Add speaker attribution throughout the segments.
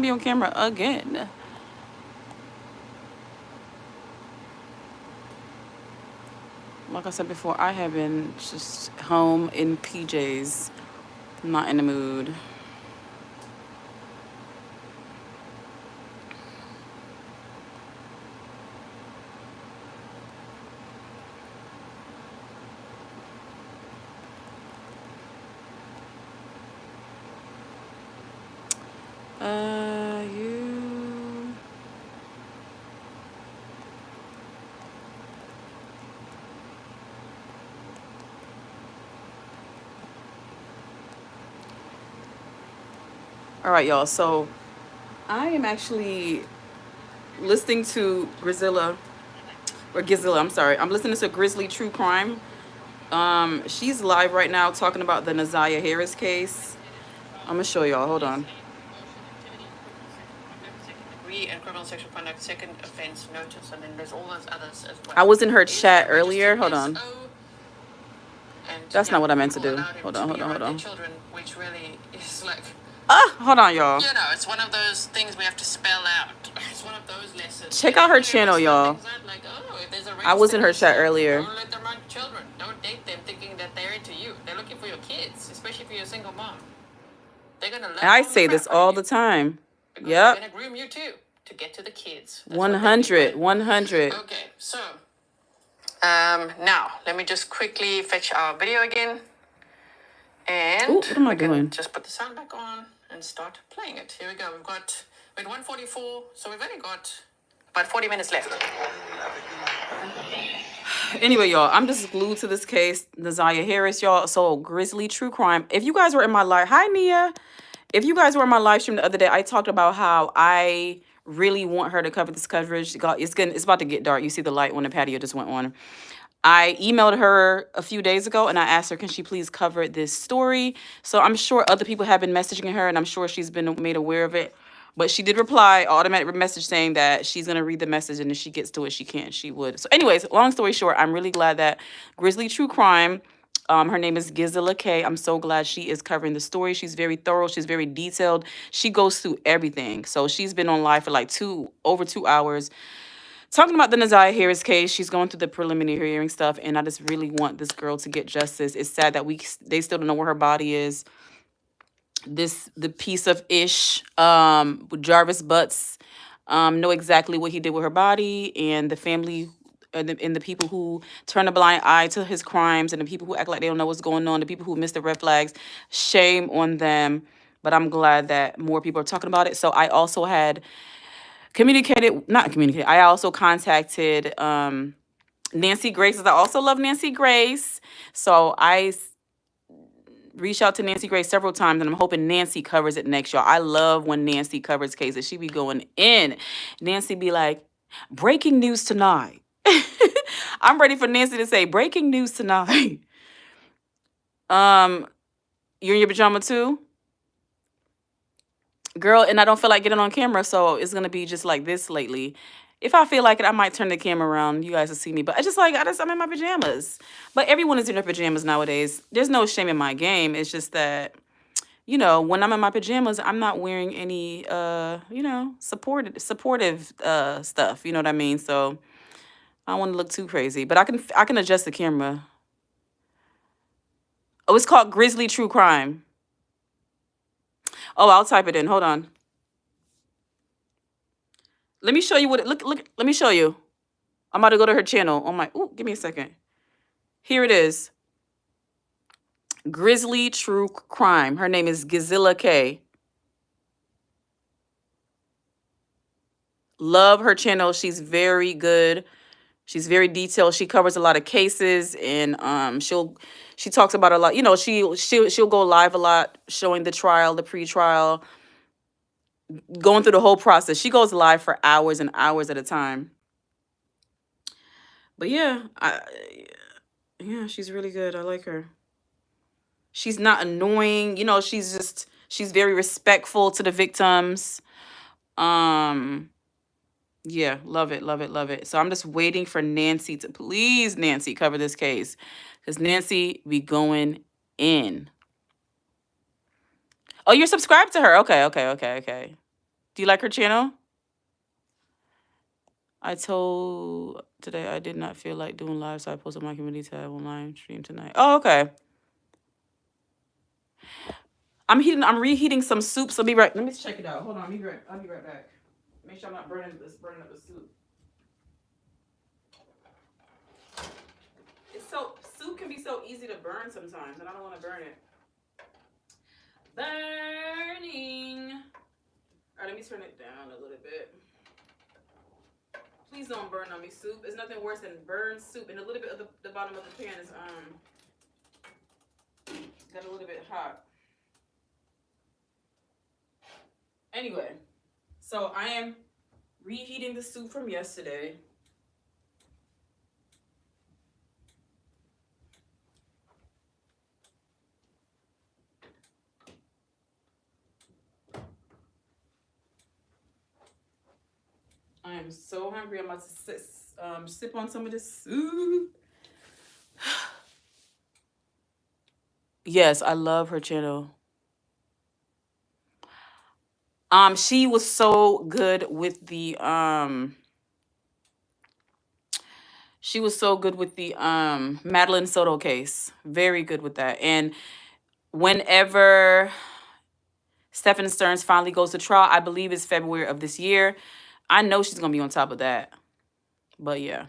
Speaker 1: be on camera again. Like I said before, I have been just home in PJs, not in the mood. You. All right, y'all. So I am actually listening to Gizilla. I'm sorry. I'm listening to Grizzly True Crime. She's live right now talking about the Naziah Harris case. I'm gonna show y'all. Hold on. And criminal sexual conduct, second offense notice, and then there's all those others as well. I was in her chat earlier. Hold on. That's not what I meant to do. Hold on. Children, which really is like. Hold on, y'all. You know, it's one of those things we have to spell out. It's one of those lessons. Check out her channel, y'all. Like, oh, if there's a I was in her chat earlier. Don't let them run children. Don't date them thinking that they're into you. They're looking for your kids, especially if you're a single mom. They're gonna love. I say this all the time. Yep. They're gonna groom you too to get to the kids. 100. Okay, so now let me just quickly fetch our video again, and what am I doing? Just put the sound back on and start playing it. Here we go. We're at 1:44, so we've only got about 40 minutes left. Anyway, y'all, I'm just glued to this case, Naziah Harris, y'all. So Grizzly True Crime. If you guys were in my live, hi Nia. If you guys were in my live stream the other day, I talked about how I really want her to cover this coverage. It's about to get dark. You see the light when the patio just went on. I emailed her a few days ago and I asked her, can she please cover this story? So I'm sure other people have been messaging her and I'm sure she's been made aware of it. But she did reply, automatic message saying that she's going to read the message and if she gets to it, she would. So anyways, long story short, I'm really glad that Grizzly True Crime, her name is Gizilla K. I'm so glad she is covering the story. She's very thorough. She's very detailed. She goes through everything. So she's been on live for like over 2 hours talking about the Naziah Harris case. She's going through the preliminary hearing stuff, and I just really want this girl to get justice. It's sad that they still don't know where her body is. The piece of ish, Jarvis Butts, know exactly what he did with her body, and the family and the people who turn a blind eye to his crimes, and the people who act like they don't know what's going on, the people who miss the red flags. Shame on them. But I'm glad that more people are talking about it. So I also had I also contacted Nancy Grace, as I also love Nancy Grace. So I reached out to Nancy Grace several times, and I'm hoping Nancy covers it next, y'all. I love when Nancy covers cases. She be going in. Nancy be like, breaking news tonight. I'm ready for Nancy to say, breaking news tonight. You're in your pajama too? Girl, and I don't feel like getting on camera, so it's gonna be just like this lately. If I feel like it, I might turn the camera around. You guys will see me, but I'm in my pajamas. But everyone is in their pajamas nowadays. There's no shame in my game. It's just that, when I'm in my pajamas, I'm not wearing any, supportive stuff. You know what I mean? So I don't want to look too crazy, but I can adjust the camera. Oh, it's called Grizzly True Crime. Oh, I'll type it in. Hold on. Let me show you what it look. Let me show you. I'm about to go to her channel. Give me a second. Here it is. Grizzly True Crime. Her name is Gizilla K. Love her channel. She's very good. She's very detailed. She covers a lot of cases, and she talks about a lot. She'll go live a lot, showing the trial, the pre-trial, going through the whole process. She goes live for hours and hours at a time. But yeah, she's really good. I like her. She's not annoying. She's very respectful to the victims. Yeah, love it, love it, love it. So I'm just waiting for Nancy to please, Nancy, cover this case. Because Nancy be going in. Oh, you're subscribed to her. Okay. Do you like her channel? I told today I did not feel like doing live, so I posted my community tab online stream tonight. Oh, okay. I'm reheating some soup, so let me check it out. Hold on, I'll be right back. Make sure I'm not burning up the soup. Soup can be so easy to burn sometimes, and I don't want to burn it. Burning. All right, let me turn it down a little bit. Please don't burn on me, soup. There's nothing worse than burned soup, and a little bit of the bottom of the pan is got a little bit hot. Anyway, so I am reheating the soup from yesterday. I am so hungry. I'm about to sip on some of this soup. Yes, I love her channel. She was so good with the Madeline Soto case. Very good with that. And whenever Stephen Stearns finally goes to trial, I believe it's February of this year, I know she's gonna be on top of that. But yeah.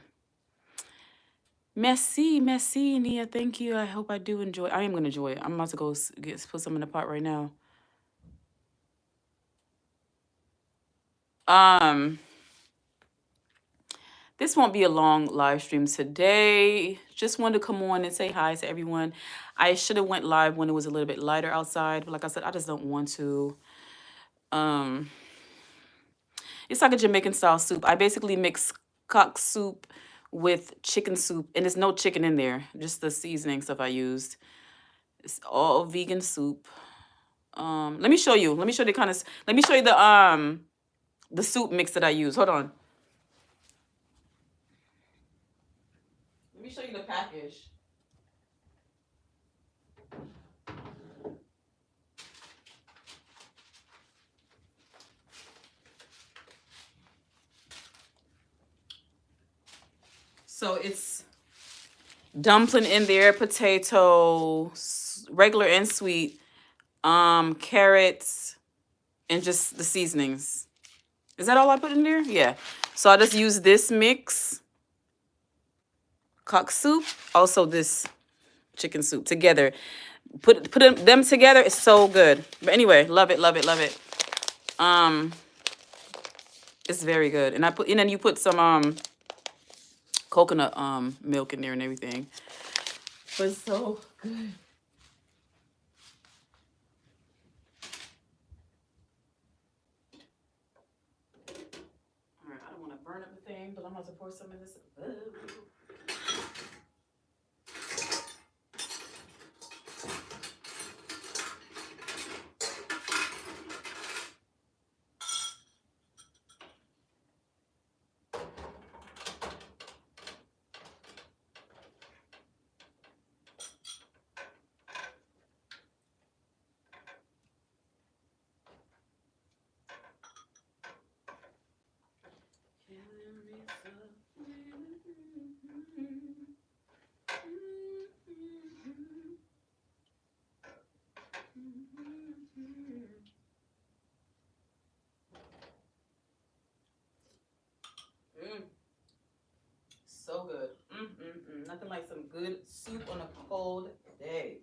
Speaker 1: Merci, Nia. Thank you. I hope I do enjoy. I am gonna enjoy it. I'm about to go put some in the pot right now. This won't be a long live stream today. Just wanted to come on and say hi to everyone. I should have went live when it was a little bit lighter outside, but like I said, I just don't want to. It's like a Jamaican style soup. I basically mix cock soup with chicken soup, and there's no chicken in there, just the seasoning stuff I used. It's all vegan soup. Let me show you. Let me show you the soup mix that I use. Hold on. Let me show you the package. So it's dumpling in there, potato, regular and sweet, carrots, and just the seasonings. Is that all I put in there? Yeah. So I just use this mix, cock soup, also this chicken soup together. Put them together. It's so good. But anyway, love it, love it, love it. It's very good. And then you put some coconut milk in there and everything. But it's so good. All right, I don't want to burn up the thing, but I'm about to pour some in this. So good. Nothing like some good soup on a cold day.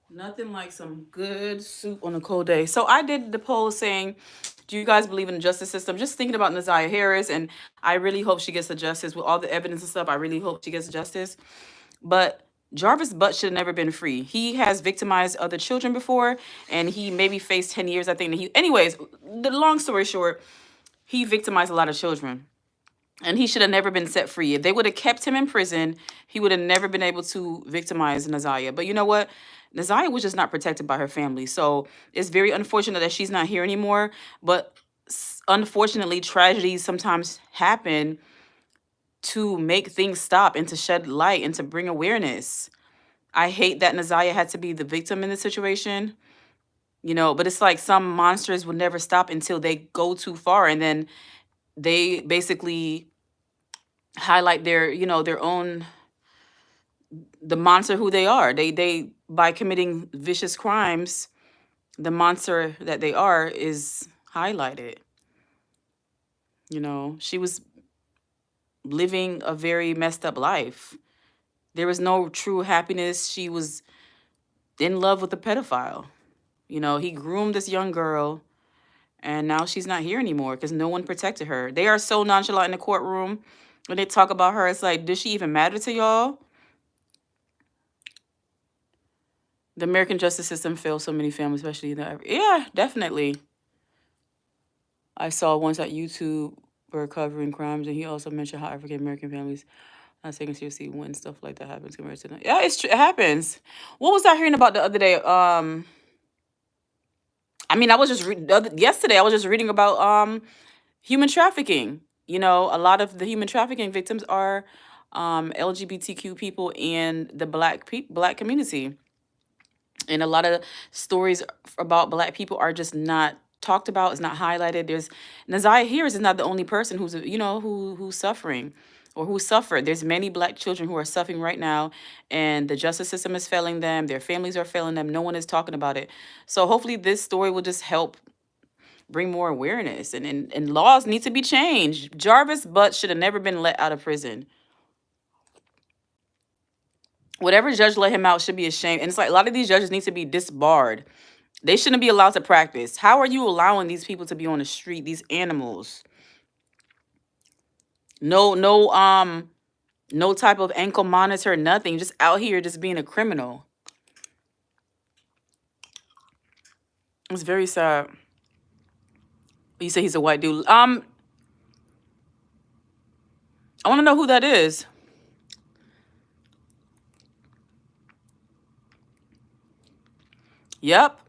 Speaker 1: Nothing like some good soup on a cold day. So I did the poll saying, do you guys believe in the justice system? Just thinking about Nazaria Harris, and I really hope she gets the justice with all the evidence and stuff. I really hope she gets justice. But Jarvis Butt should have never been free. He has victimized other children before, and he maybe faced 10 years, I think. Anyways, the long story short, he victimized a lot of children. And he should have never been set free. If they would have kept him in prison, he would have never been able to victimize Nazaria. But you know what? Nazaria was just not protected by her family. So it's very unfortunate that she's not here anymore. But unfortunately, tragedies sometimes happen to make things stop and to shed light and to bring awareness. I hate that Nazaya had to be the victim in this situation, but it's like some monsters would never stop until they go too far, and then they basically highlight their own, the monster who they are. They by committing vicious crimes, the monster that they are is highlighted. She was living a very messed up life. There was no true happiness. She was in love with a pedophile. He groomed this young girl, and now she's not here anymore because no one protected her. They are so nonchalant in the courtroom when they talk about her. It's like, does she even matter to y'all? The American justice system fails so many families, especially yeah, definitely. I saw once at YouTube were covering crimes, and he also mentioned how African American families not taken seriously when stuff like that happens compared to them. Yeah, it happens. What was I hearing about the other day? I was just yesterday. I was just reading about human trafficking. A lot of the human trafficking victims are LGBTQ people and the black community. And a lot of stories about black people are just not talked about. It's not highlighted. There's Nazaya Harris is not the only person who's who's suffering or who suffered. There's many black children who are suffering right now, and the justice system is failing them. Their families are failing them. No one is talking about it. So hopefully this story will just help bring more awareness, and laws need to be changed. Jarvis Butt should have never been let out of prison. Whatever judge let him out should be ashamed. And it's like a lot of these judges need to be disbarred. They shouldn't be allowed to practice. How are you allowing these people to be on the street, these animals? No type of ankle monitor, nothing. Just out here just being a criminal. It's very sad. You say he's a white dude. I want to know who that is. Yep.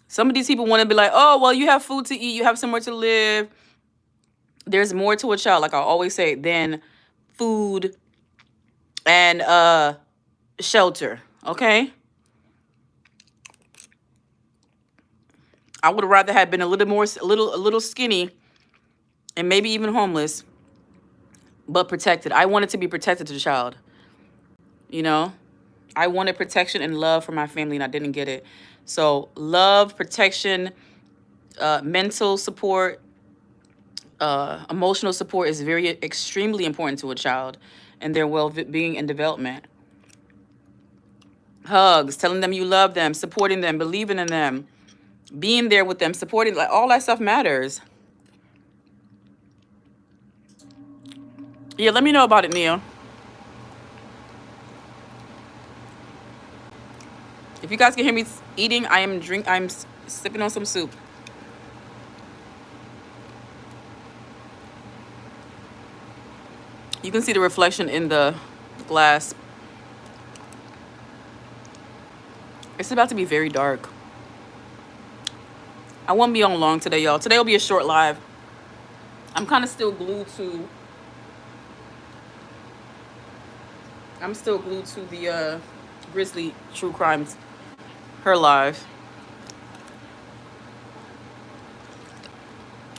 Speaker 1: Some of these people want to be like, oh, well, you have food to eat. You have somewhere to live. There's more to a child, like I always say, than food and shelter. Okay? I would have rather have been a little skinny and maybe even homeless, but protected. I wanted to be protected to the child. I wanted protection and love for my family, and I didn't get it. So love, protection, mental support, emotional support is extremely important to a child and their well-being and development. Hugs, telling them you love them, supporting them, believing in them, being there with them, supporting, like all that stuff matters. Yeah, let me know about it, Nia. If you guys can hear me eating, I'm sipping on some soup. You can see the reflection in the glass. It's about to be very dark. I won't be on long today, y'all. Today will be a short live. I'm kind of still glued to... I'm still glued to the Grizzly True Crimes, her live.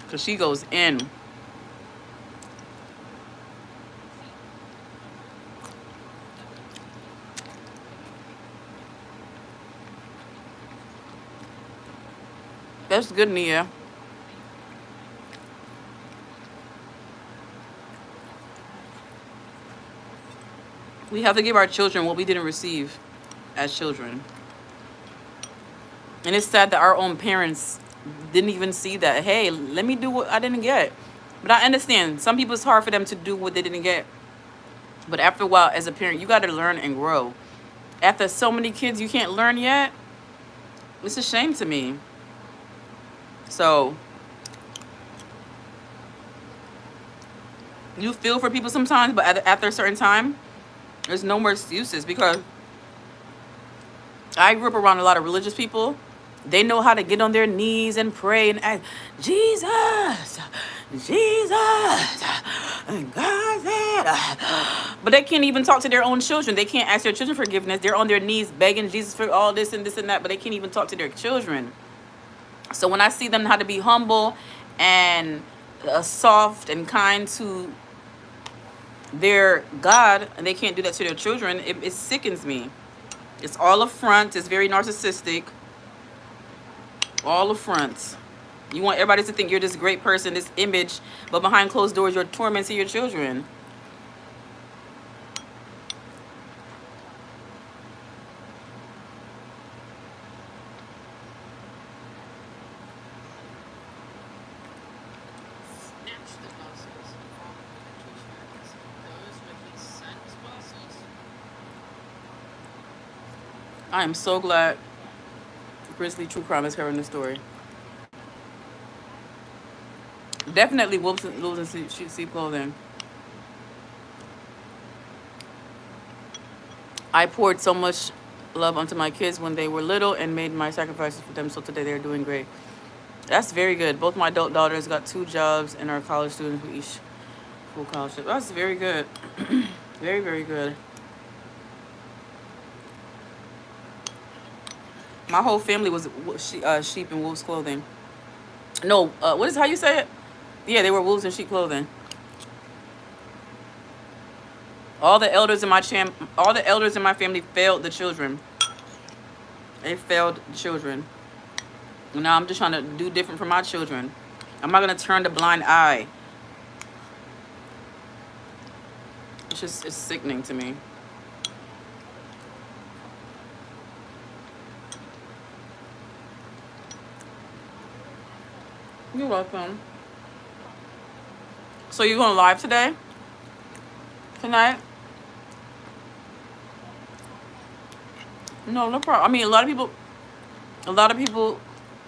Speaker 1: Because she goes in. That's good, Nia. We have to give our children what we didn't receive as children. And it's sad that our own parents didn't even see that. Hey, let me do what I didn't get. But I understand. Some people, it's hard for them to do what they didn't get. But after a while, as a parent, you got to learn and grow. After so many kids you can't learn yet, it's a shame to me. So you feel for people sometimes, but after a certain time, there's no more excuses, because I grew up around a lot of religious people, They know how to get on their knees and pray and ask, Jesus, Jesus, and God said. But they can't even talk to their own children. They can't ask their children forgiveness. They're on their knees begging Jesus for all this and this and that, but they can't even talk to their children. So when I see them how to be humble and soft and kind to their God, and they can't do that to their children, it sickens me. It's all a front. It's very narcissistic. All the fronts. You want everybody to think you're this great person, this image, but behind closed doors, you're tormenting your children. I am so glad Grizzly True Crime is covering this story. Definitely wolves in sheep clothing. I poured so much love onto my kids when they were little and made my sacrifices for them, so today they're doing great. That's very good. Both my adult daughters got 2 jobs and are college students with each full college. That's very good. Very, very good. My whole family was sheep in wolves clothing. No, what is how you say it? Yeah, they were wolves in sheep clothing. All the elders in my family failed the children. They failed the children. Now I'm just trying to do different for my children. I'm not gonna turn the blind eye. It's sickening to me. You're welcome. So you're going live today? Tonight? No problem. I mean, a lot of people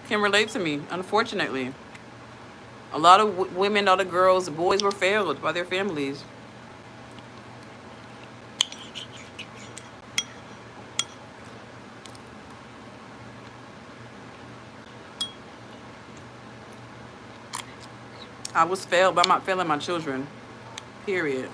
Speaker 1: can relate to me, unfortunately. A lot of women, a lot of girls, boys were failed by their families. I was failed, but I'm not failing my children. Period.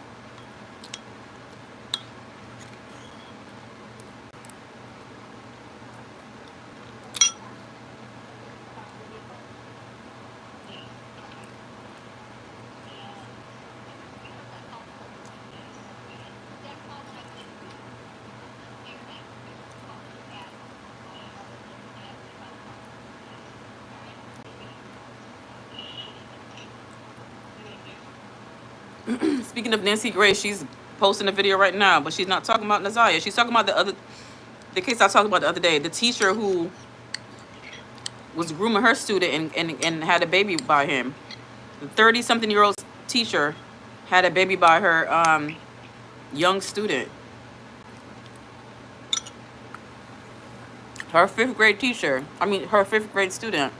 Speaker 1: Speaking of Nancy Grace, she's posting a video right now, but she's not talking about Naziah. She's talking about the case I talked about the other day. The teacher who was grooming her student and had a baby by him. The 30-something-year-old teacher had a baby by her young student. Her 5th grade teacher. I mean, her 5th grade student.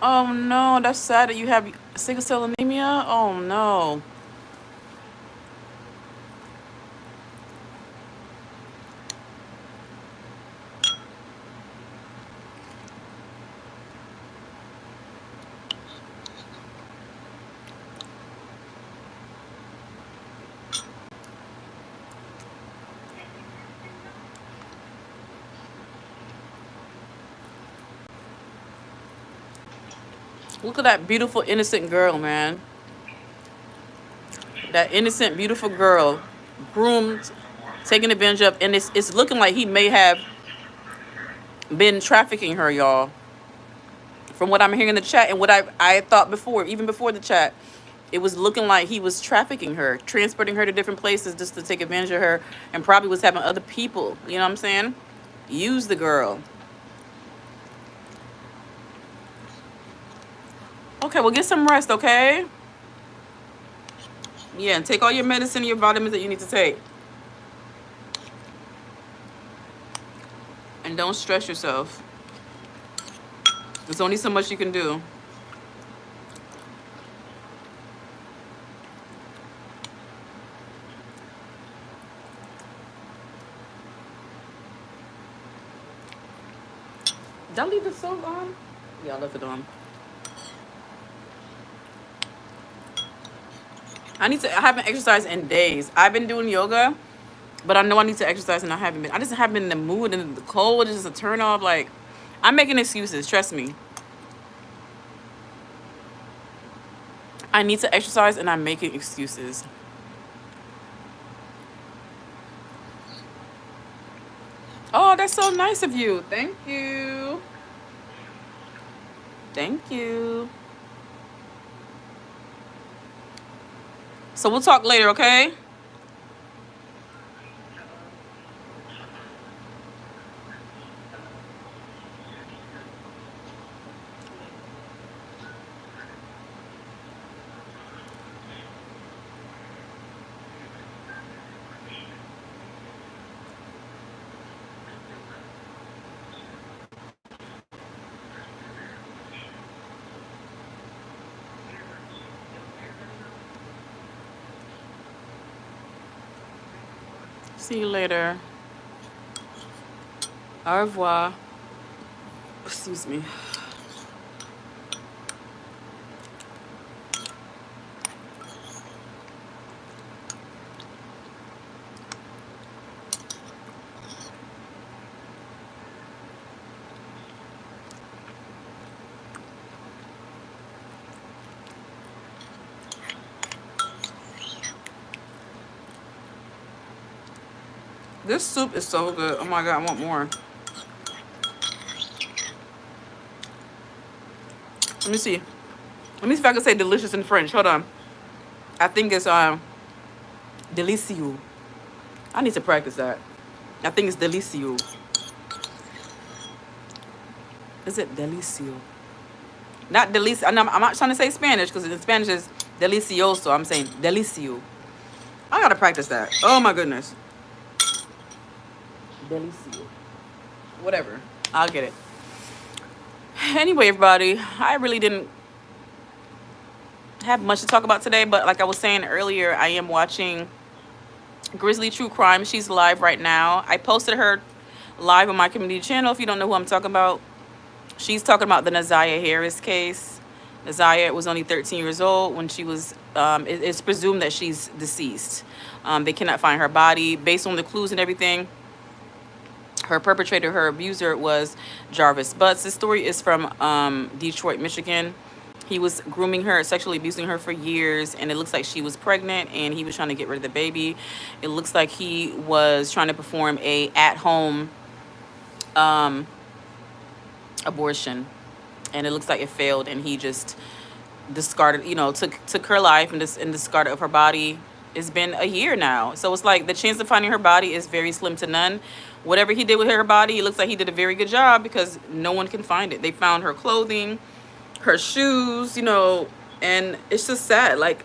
Speaker 1: Oh no, that's sad that you have sickle cell anemia. Oh no. Look at that beautiful, innocent girl, man. That innocent, beautiful girl, groomed, taken advantage of, and it's looking like he may have been trafficking her, y'all. From what I'm hearing in the chat and what I thought before, even before the chat, it was looking like he was trafficking her, transporting her to different places just to take advantage of her, and probably was having other people, you know what I'm saying, use the girl. Okay, well, get some rest, okay? Yeah, and take all your medicine and your vitamins that you need to take. And don't stress yourself. There's only so much you can do. Did I leave the stove on? Yeah, I left it on. I haven't exercised in days. I've been doing yoga, but I know I need to exercise and I haven't been. I just haven't been in the mood, and the cold is just a turn off. Like, I'm making excuses, trust me. I need to exercise and I'm making excuses. Oh, that's so nice of you. Thank you. Thank you. So we'll talk later, okay? See you later. Au revoir. Excuse me. This soup is so good. Oh my god, I want more. Let me see. Let me see if I can say delicious in French. Hold on. I think it's délicieux. I need to practice that. I think it's délicieux. Is it délicieux? Not delicio. I'm not trying to say Spanish because in Spanish is delicioso. I'm saying delicio. I gotta practice that. Oh my goodness. Delicio. Whatever. I'll get it. Anyway, everybody, I really didn't have much to talk about today, but like I was saying earlier, I am watching Grizzly True Crime. She's live right now. I posted her live on my community channel. If you don't know who I'm talking about, she's talking about the Naziah Harris case. Naziah was only 13 years old when she was, it's presumed that she's deceased. They cannot find her body. Based on the clues and everything, her perpetrator, her abuser, was Jarvis Butts. This story is from Detroit, Michigan. He was grooming her, sexually abusing her for years, and it looks like she was pregnant, and he was trying to get rid of the baby. It looks like he was trying to perform a at-home abortion, and it looks like it failed, and he just discarded, took her life and discarded of her body. It's been a year now, so it's like the chance of finding her body is very slim to none. Whatever he did with her body, it looks like he did a very good job because no one can find it. They found her clothing, her shoes, and it's just sad. Like,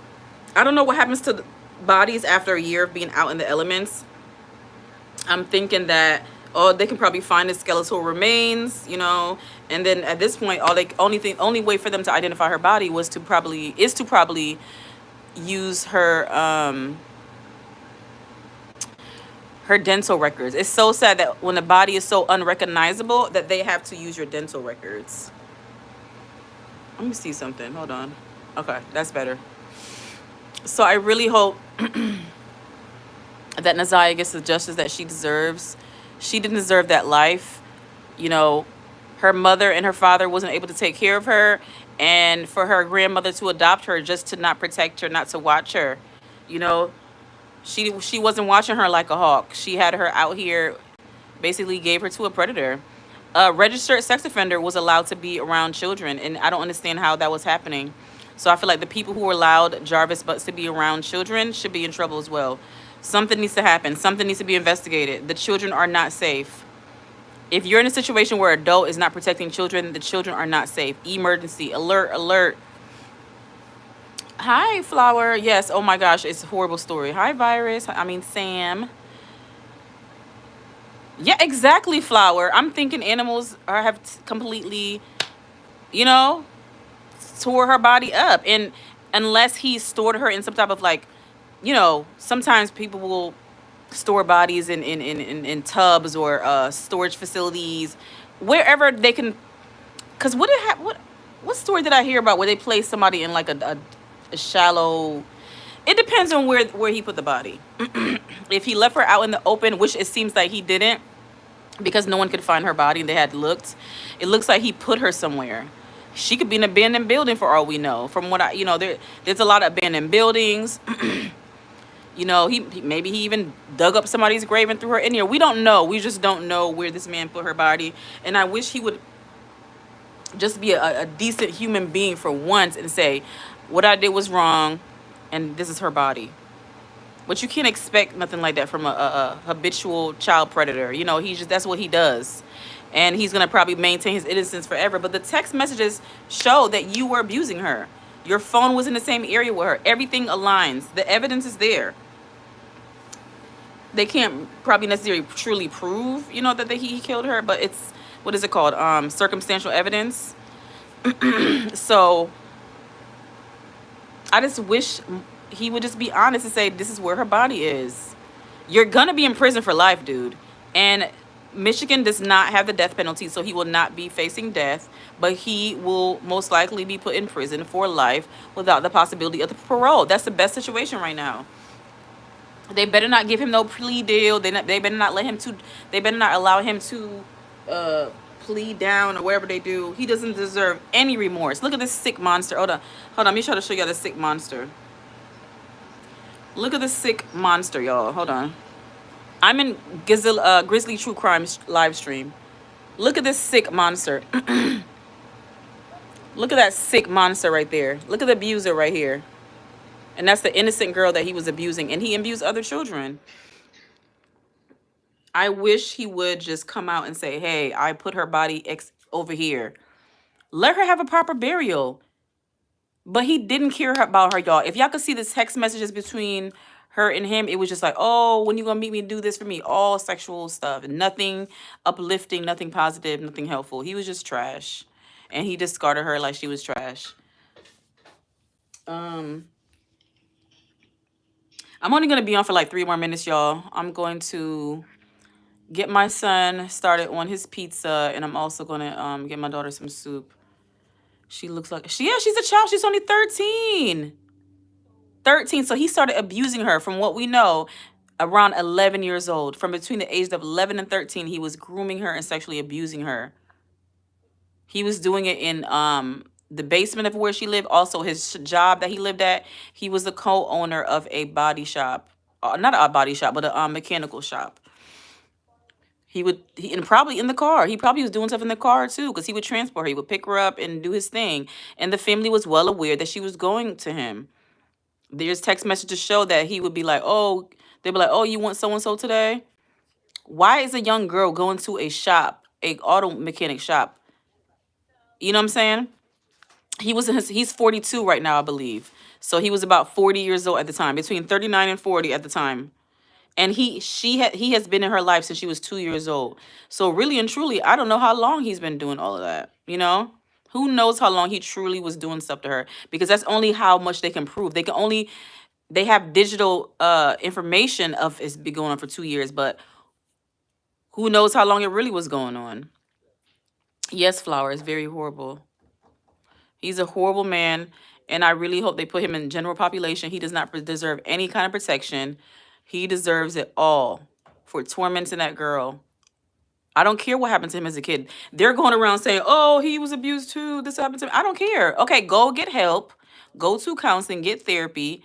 Speaker 1: I don't know what happens to the bodies after a year of being out in the elements. I'm thinking that, oh, they can probably find the skeletal remains, and then at this point, only way for them to identify her body is to probably use her dental records. It's so sad that when the body is so unrecognizable that they have to use your dental records. Let me see something. Hold on. Okay, that's better. So I really hope that Naziah gets the justice that she deserves. She didn't deserve that life. Her mother and her father wasn't able to take care of her, and for her grandmother to adopt her just to not protect her, not to watch her. You know, she wasn't watching her like a hawk. She had her out here, basically gave her to a predator. A registered sex offender was allowed to be around children, and I don't understand how that was happening. So I feel like the people who allowed Jarvis Butts to be around children should be in trouble as well. Something needs to happen. Something needs to be investigated. The children are not safe. If you're in a situation where an adult is not protecting children, the children are not safe. Emergency, alert, alert. Hi, Flower. Yes, oh my gosh, it's a horrible story. Hi, Sam. Yeah, exactly, Flower. I'm thinking animals have completely, you know, tore her body up. And unless he stored her in some type of sometimes people will store bodies in tubs or storage facilities wherever they can. Because what story did I hear about where they place somebody in like a shallow. It depends on where he put the body. If he left her out in the open, which it seems like he didn't, because no one could find her body and they had looked, it looks like he put her somewhere. She could be in an abandoned building for all we know. From what there's a lot of abandoned buildings. Maybe he even dug up somebody's grave and threw her in here. We don't know. We just don't know where this man put her body. And I wish he would just be a decent human being for once and say, what I did was wrong, and this is her body. But you can't expect nothing like that from a habitual child predator. That's what he does. And he's going to probably maintain his innocence forever. But the text messages show that you were abusing her. Your phone was in the same area with her. Everything aligns. The evidence is there. They can't probably necessarily truly prove, that he killed her. But it's, what is it called? Circumstantial evidence. So I just wish he would just be honest and say, this is where her body is. You're gonna be in prison for life, dude. And Michigan does not have the death penalty, so he will not be facing death, but he will most likely be put in prison for life without the possibility of the parole. That's the best situation right now. They better not give him no plea deal. They better not they better not allow him to plead down or whatever they do. He doesn't deserve any remorse. Look at this sick monster. Hold on. Let me try to show y'all the sick monster. Look at this sick monster, y'all. Hold on. I'm in Grizzly True Crime live stream. Look at this sick monster. Look at that sick monster right there. Look at the abuser right here. And that's the innocent girl that he was abusing. And he abused other children. I wish he would just come out and say, hey, I put her body over here. Let her have a proper burial. But he didn't care about her, y'all. If y'all could see the text messages between her and him, it was just like, oh, when you gonna meet me and do this for me? All sexual stuff. Nothing uplifting, nothing positive, nothing helpful. He was just trash. And he discarded her like she was trash. I'm only gonna be on for like 3 more minutes, y'all. I'm going to get my son started on his pizza, and I'm also gonna get my daughter some soup. She looks like she's a child. She's only 13. 13. So he started abusing her, from what we know, around 11 years old. From between the ages of 11 and 13, he was grooming her and sexually abusing her. He was doing it in the basement of where she lived. Also, his job that he lived at, he was the co-owner of a body shop. Not a body shop, but a mechanical shop. And probably in the car. He probably was doing stuff in the car too, because he would transport her. He would pick her up and do his thing. And the family was well aware that she was going to him. There's text messages show that he would be like, oh, they'd be like, oh, you want so-and-so today? Why is a young girl going to a shop, a auto mechanic shop? You know what I'm saying? He's 42 right now, I believe. So he was about 40 years old at the time, between 39 and 40 at the time. And he has been in her life since she was 2 years old. So really and truly, I don't know how long he's been doing all of that. Who knows how long he truly was doing stuff to her? Because that's only how much they can prove. They have digital information of it's been going on for 2 years, but who knows how long it really was going on? Yes, Flower is very horrible. He's a horrible man, and I really hope they put him in general population. He does not deserve any kind of protection. He deserves it all for tormenting that girl. I don't care what happened to him as a kid. They're going around saying, oh, he was abused too. This happened to him. I don't care. Okay, go get help. Go to counseling, get therapy,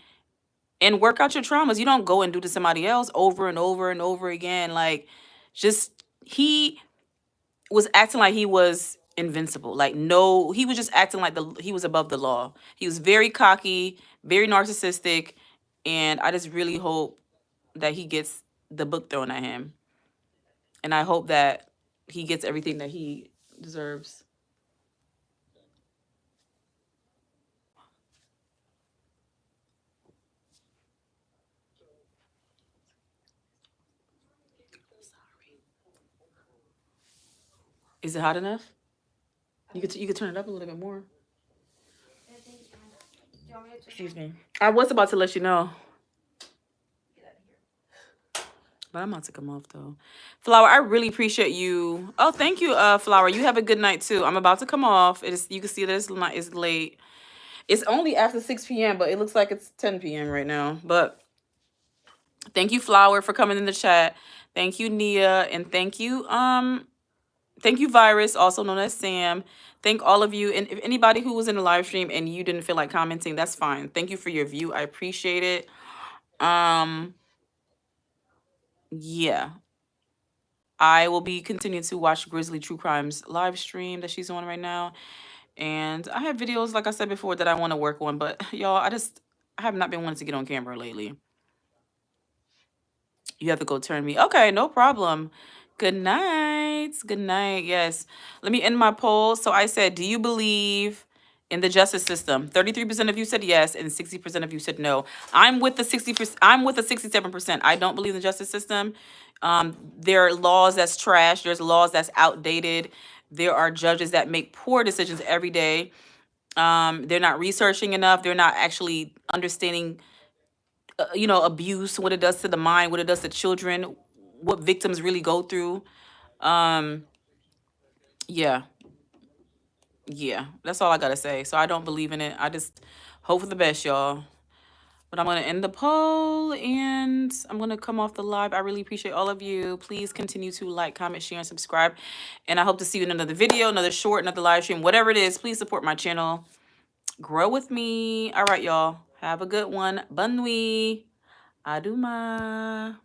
Speaker 1: and work out your traumas. You don't go and do to somebody else over and over and over again. Like, he was acting like he was invincible. Like, no, he was just acting like he was above the law. He was very cocky, very narcissistic, and I just really hope that he gets the book thrown at him. And I hope that he gets everything that he deserves. Is it hot enough? You could turn it up a little bit more. Excuse me. I was about to let you know. But I'm about to come off though. Flower, I really appreciate you. Oh, thank you, Flower. You have a good night too. I'm about to come off. It is, you can see that it's late. It's only after 6 p.m., but it looks like it's 10 p.m. right now. But thank you, Flower, for coming in the chat. Thank you, Nia, and thank you, Virus, also known as Sam. Thank all of you. And if anybody who was in the live stream and you didn't feel like commenting, that's fine. Thank you for your view. I appreciate it. Yeah. I will be continuing to watch Grizzly True Crime's live stream that she's on right now. And I have videos, like I said before, that I want to work on. But y'all, I have not been wanting to get on camera lately. You have to go turn me. Okay, no problem. Good night. Good night. Yes. Let me end my poll. So I said, do you believe in the justice system? 33% of you said yes, and 60% of you said no. I'm with the 60%. I'm with the 67%. I don't believe in the justice system. There are laws that's trash. There's laws that's outdated. There are judges that make poor decisions every day. They're not researching enough. They're not actually understanding abuse, what it does to the mind, what it does to children, what victims really go through. Yeah, yeah, that's all I gotta say. So I don't believe in it. I just hope for the best, y'all. But I'm gonna end the poll and I'm gonna come off the live. I really appreciate all of you. Please continue to like, comment, share, and subscribe. And I hope to see you in another video, another short, another live stream, whatever it is. Please support my channel. Grow with me. All right, y'all. Have a good one. Bonne nuit. Aduma.